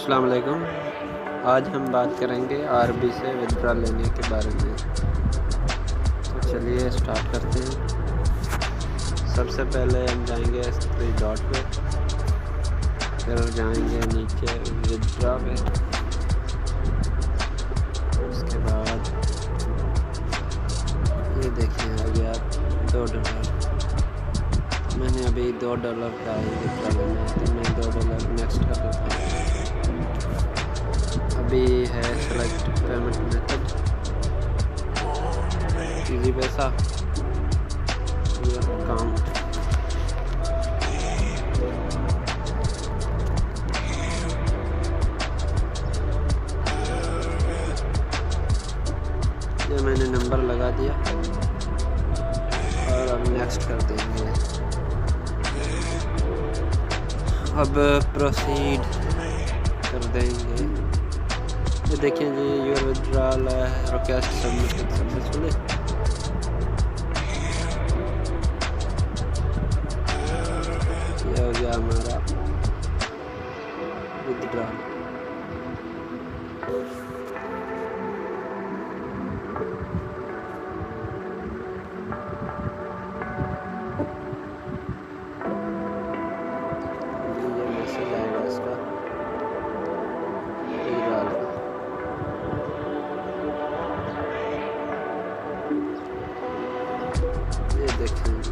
अस्सलाम वालेकुम। आज हम बात करेंगे आरबी से विथड्रॉल लेने के बारे में। तो चलिए स्टार्ट करते हैं। सबसे पहले हम जाएंगे थ्री डॉट पे, फिर जाएंगे नीचे विथड्रॉ पे, उसके बाद ये देखिए आ गया $2। मैंने अभी $2 का ही विथड्रॉ लेना है तो मैं $2 नेक्स्ट कर देता हूँ। अभी है सेलेक्ट पेमेंट मेथड, इजी पैसा, अकाउंट। ये मैंने नंबर लगा दिया और अब नेक्स्ट कर देंगे। अब प्रोसीड कर देंगे। ये देखिए जी, your withdrawal request submitted successfully. ये हो गया हमारा विथड्रॉल। ये मैसेज आएगा इसका विथड्रॉल का। ये देखेंगे